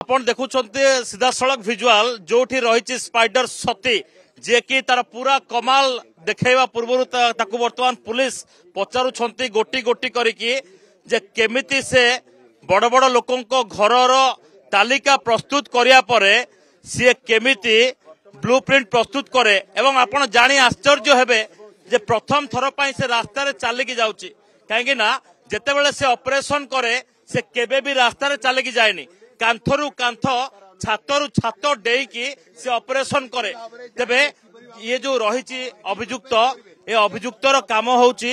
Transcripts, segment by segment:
आपण देखुछन्ते सीधा सड़क विजुअल जोठी रही स्पाइडर सती जे कि तार पूरा कमाल देखैवा पूर्व ताकू वर्तमान पुलिस पचारुछन्ती गोटी गोटी करिकी जे केमिति से बड़ बड़ लोकंको घरर तालिका प्रस्तुत करिया परे सी केमिति ब्लूप्रिंट प्रस्तुत करे एवं आपण जानी आश्चर्य हेबे जे प्रथम थर पई से रास्ता रे चालिकी जाउची काहेकि ना जेतेबेले से ऑपरेशन करे से केबे भी रास्ता रे चालिकी जायनी कांथरु कांथ छातरु छात डेईकी से ऑपरेशन करे तेबे ये जो रही अभियुक्त ए अभियुक्तर काम होउची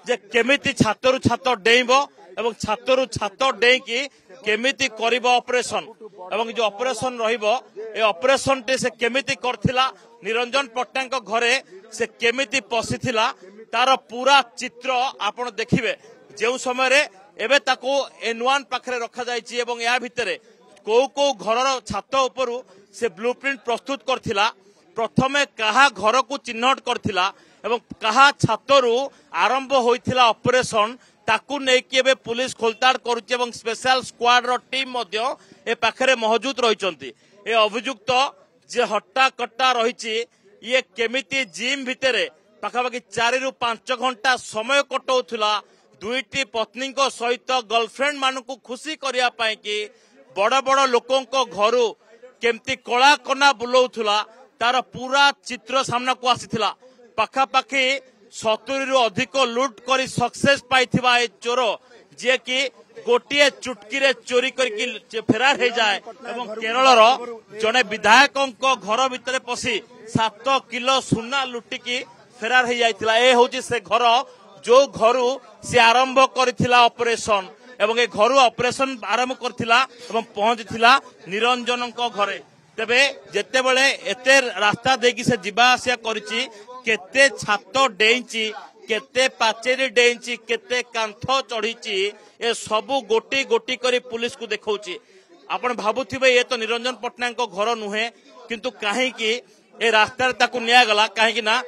जे केमिति छातरु छात डेइबो एवं छातरु छात डेईकी केमिति करिबो ऑपरेशन एवं जो ऑपरेशन रहिबो ए ऑपरेशन टे से केमिति करथिला निरंजन पट्टनायक घरे से केमिति पसिथिला तार पूरा चित्र आपण देखिबे जेउ समय रे एबे ताको N1 पाखरे रखा जायछि एवं या भितरे को घरर छात उपरु से ब्लूप्रिंट प्रस्तुत करथिला प्रथमे कहा घर को चिन्हट करथिला एवं कहा छातरु आरंभ होइथिला ऑपरेशन ताकू नेकी एबे पुलिस खोलताड़ करूची एवं स्पेशल स्क्वाड रो टीम मध्य ए पाखरे मौजूद रहिचंती ए अभियुक्त जे हट्टा कट्टा रहिची ये केमिति जिम भितरे पाखापाखि 4 रु 5 घंटा समय कटौथिला दुईटी पत्नी सहित गर्लफ्रेंड मानकु खुशी करिया पाई कि बड़ बड़ लोकंको घरु केमती कला कना बुलाउथुला तार पूरा चित्र सामना को आसीथिला पाखापाखि 70 रु अधिक लूट करी सक्सेस पाइथिबा ए चोर जे कि गोटिए चुटकी रे चोरी करके फेरार हो जाए एवं केरलर जने विधायकों घर भितर पसी 7 किलो सुना लुटिकी फेरार हो जाइथिला ए होची से घर जो घरु से आरंभ करथिला ऑपरेशन एवं ए घरु ऑपरेशन आरंभ करथिला एवं पहुंचथिला निरंजन घरे तेबे जेते बेले एते रास्ता देकी से जीवा आसिया करिछि केते छात डेइछि केते पाचेरी डेइछि केते कांथ चढ़ीछि ए सबु गोटी गोटी करी पुलिस को देखौछि आपण भाबुथिबे ये तो निरंजन पट्टनायक घर नुहे किंतु काहे कि ए रास्ता रे ताकू निया गला काहे कि ना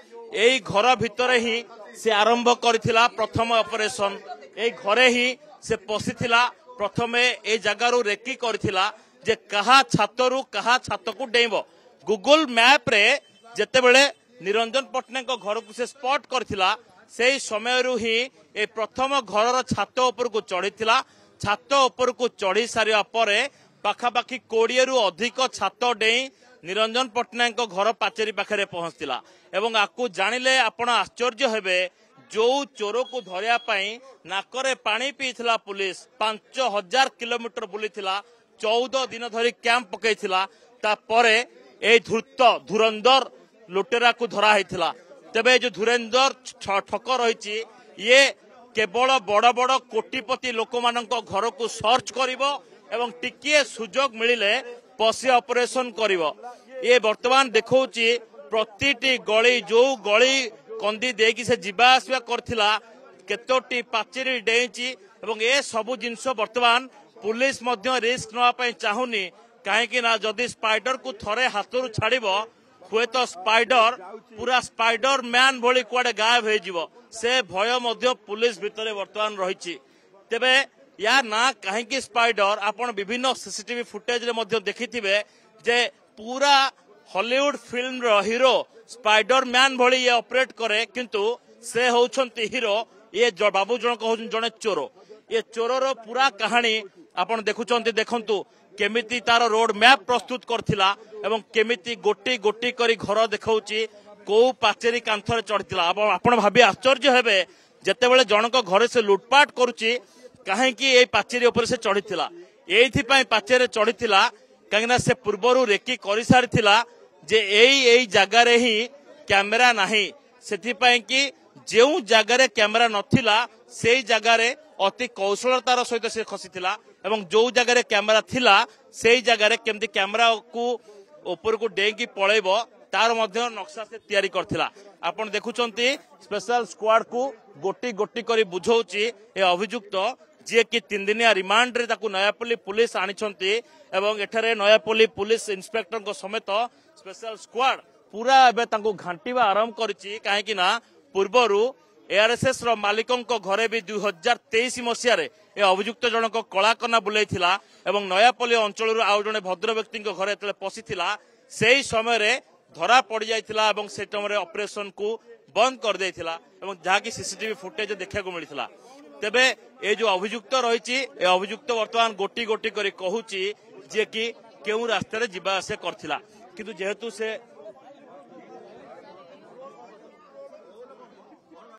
एई घर भितरे ही से आरंभ करथिला प्रथम ऑपरेशन ए घरे ही से पसिथिला प्रथमे ए जगारु रेकी करथिला जे कहा छातरु कहा छात को डेइबो गूगल मैप रे जेते बेले निरंजन पट्टनायक घर को से स्पॉट करथिला सेही समय रु ही ए प्रथम घरर छात ऊपर को चढ़ीथिला छात ऊपर को चढ़ी सारिया परे पाखापाखि 20 रु अधिक छात डेई निरंजन पट्टनायक घर पाचेरी पाखरे पहुंचतिला एवं आकु जानिले आपण आश्चर्य हेबे जो चोर को धरिया पाई नाकरे पानी पीथिला पुलिस 5000 किलोमीटर बुलीथिला 14 दिन धरी कैंप पकईथिला ता परे ए धुरंधर लुटेरा को धरा हैथिला तेबे जो धुरंधर ठक रही ये केवल बड़ बड़ कोटिपति लोक मानक घर को सर्च करिवो एवं टिकिए सुजोग मिलिले पसी ऑपरेशन करिवो ये वर्तमान देखौची प्रतिटी गली जो गली कंदी देकी से जीवा आसवा करथिला केतोटी पाचेरी डेइची एवं ए सबु जिंस वर्तमान पुलिस मध्य रिस्क नवा पई चाहुनी काहे कि ना जदी स्पाइडर को थरे हाथरु छाड़िबो हुए तो स्पाइडर पूरा स्पाइडर मैन भली कुआडे गायब हो जीवो से भय मध्य पुलिस भितरे वर्तमान रहिछि तेबे या ना काहे कि स्पाइडर आपण विभिन्न सीसीटीवी फुटेज रे मध्य देखिथिबे जे पूरा हॉलीवुड फिल्म रो हीरो स्पाइडर मैन भली ये ऑपरेट करे किंतु से होउछंती हीरो ये बाबू जनक होउछन जने चोर ये चोरर पूरा कहानी आपण देखुछंती देखंतु केमिति तार रोड मैप प्रस्तुत करथिला एवं केमिति गोटी गोटी करी घर देखौची को पाचेरी कांथरे चढ़िथिला आपण भाबी आश्चर्य हेबे जेतेबेले जनक घरे से लुटपाट करूची काहे कि ए पाचेरी ऊपर से चढ़िथिला एथि पई पाचेरी चढ़िथिला काहेना से पूर्वरु रेकी करि सारिथिला जे एई जगह रे ही कैमरा नाही सेथि पई कि जेउ जगह रे कैमरा नथिला सेई जगह रे अति कौशलतार सहित से खसीथिला एवं जो जगह रे कैमरा थिला सेई जगह रे केमति कैमरा को ऊपर को डेंगी पळेबो तार मध्य नक्शा से तैयारी करथिला आपण देखुचंती स्पेशल स्क्वाड को गोटी गोटी करी बुझौची ए अभियुक्त जे कि 3 दिनिया रिमांड रे ताकू नयापल्ली पुलिस आनिछंती एवं एठारे नयापल्ली पुलिस इंस्पेक्टर को समेत स्पेशल स्क्वाड पूरा एबे ताकू घांटीबा आरंभ करची काहे कि ना पूर्वरु एआरएसएस रो मालिकों को घरे भी 2023 मसिया रे ए अभियुक्त जनक कलाकना बुलेइथिला एवं नयापल्ली अंचल आउ जने भद्र व्यक्ति घरे जेतले पशिथिला सेही समय रे धरा पड़ जाइथिला एवं से टाइम ऑपरेशन को बंद कर देइथिला एवं जहाँकि सीसीटीवी फुटेज देखा मिलता तेबे ए जो अभियुक्त रही अभियुक्त वर्तमान गोटी गोटी करी कहूची जे कि केउ रास्ते जीवा आसे करथिला किंतु जेहेतु से